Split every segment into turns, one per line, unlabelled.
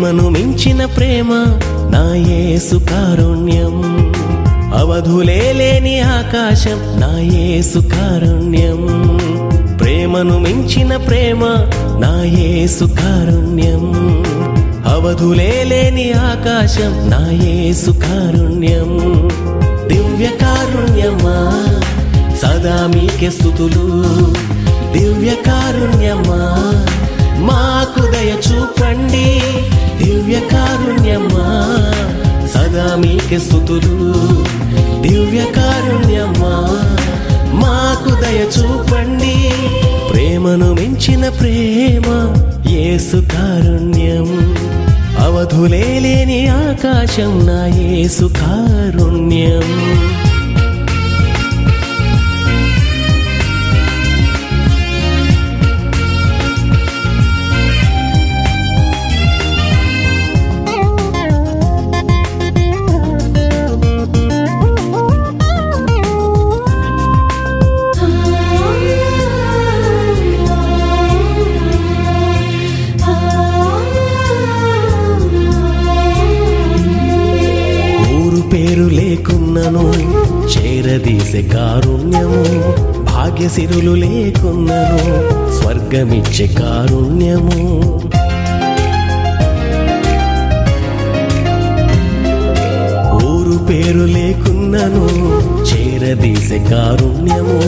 ప్రేమను మించిన ప్రేమ నా యేసు కారుణ్యం, అవధులే లేని ఆకాశం నా యేసు కారుణ్యం. ప్రేమను మించిన ప్రేమ నా యేసు కారుణ్యం, అవధులే లేని ఆకాశం నా యేసు కారుణ్యం. దివ్య కారుణ్యమా సదా మీకే స్తుతులు, దివ్య కారుణ్యమా మాకు దయ చూపండి. దివ్య కారుణ్యమా సదా మీకే స్తుతులు, దివ్య కారుణ్యమా మాకు దయ చూపండి. ప్రేమను మించిన ప్రేమ యేసు కారుణ్యం, అవధులే లేని ఆకాశం నా యేసు కారుణ్యం. పేరు లేకున్నను చేరదీసే కారుణ్యము, భాగ్యసిరులు లేకున్నను స్వర్గమిచ్చే కారుణ్యము. ఊరు పేరు లేకున్నను చేరదీసే కారుణ్యము,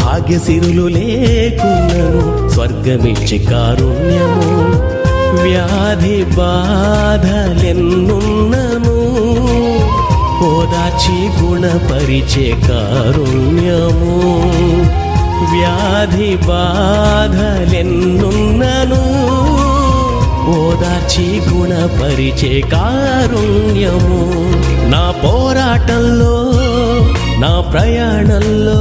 భాగ్యసిరులు లేకున్నను స్వర్గమిచ్చే కారుణ్యము. వ్యాధి బాధలెన్నున్నను ఓదార్చి గుణపరిచే కారుణ్యము, వ్యాధి బాధలెన్నున్నను ఓదార్చి గుణపరిచే కారుణ్యము. నా పోరాటంలో నా ప్రయాణంలో,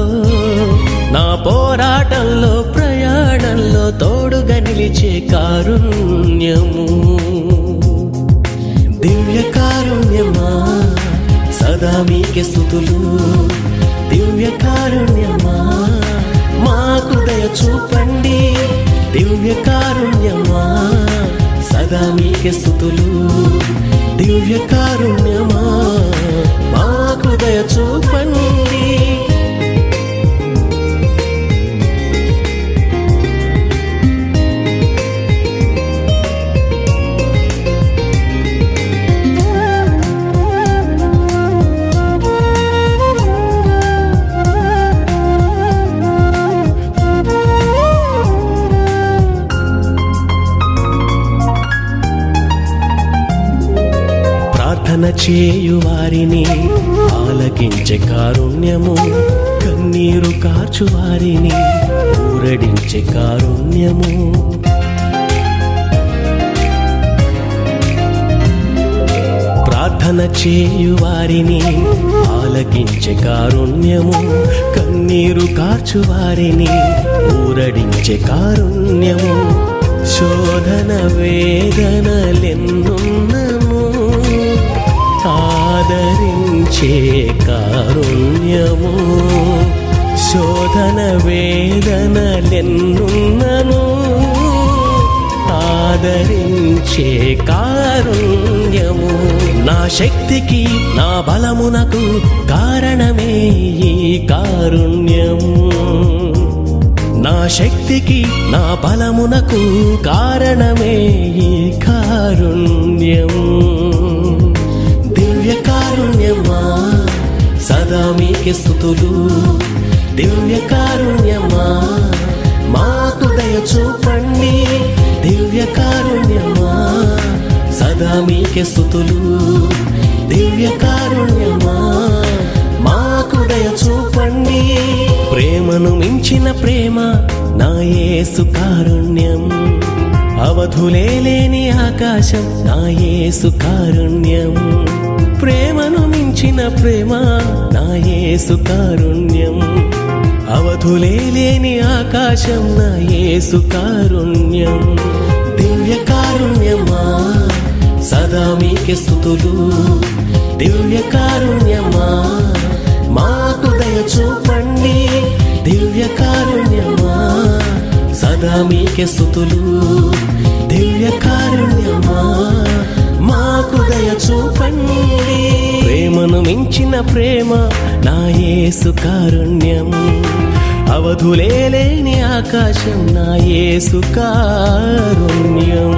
నా పోరాటంలో ప్రయాణంలో తోడుగా నిలిచే కారుణ్యము. దివ్య కారుణ్యమా సదా మీకే స్తుతులు, దివ్య కారుణ్యమా మాకు దయ చూపండి. దివ్య కారుణ్యమా సదా మీకే స్తుతులు, దివ్య కారుణ్యమా మాకు దయ చూపండి. ప్రార్థన చేయు వారిని ఆలకించే కారుణ్యము, కన్నీరు కార్చు వారిని ఊరడించే కారుణ్యము. ప్రార్థన చేయు వారిని ఆలకించే కారుణ్యము, కన్నీరు కార్చు వారిని ఊరడించే కారుణ్యము. శోధన వేదనలెన్నున్నను ఆదరించే కారుణ్యము, శోధన వేదనలెన్నున్నను ఆదరించే కారుణ్యము. నా శక్తికి నా బలమునకు కారణమే ఈ కారుణ్యము, నా శక్తికి నా బలమునకు కారణమే ఈ కారుణ్యము. దివ్య కారుణ్యమా సదా మీకే స్తుతులు, దివ్య కారుణ్యమా మాకు దయ చూపండి. దివ్య కారుణ్యమా సదా మీకే స్తుతులు, దివ్య కారుణ్యమా మాకు దయ చూపండి. ప్రేమను మించిన ప్రేమ నా యేసు కారుణ్యం, అవధులే లేని ఆకాశం నా యేసు కారుణ్యం. ప్రేమను మించిన ప్రేమ నా యేసు కారుణ్యం, అవధులే లేని ఆకాశం నా యేసు కారుణ్యం. దివ్య కారుణ్యమా సదా మీకే స్తుతులు, దివ్య కారుణ్యమా మాకు దయ చూపండి. దివ్య కారుణ్యమా సదా మీకే స్తుతులు, దివ్య కారుణ్యమా ప్రేమను మించిన ప్రేమ నా యేసు కారుణ్యం. అవధులేని ఆకాశం నా యేసు కారుణ్యం.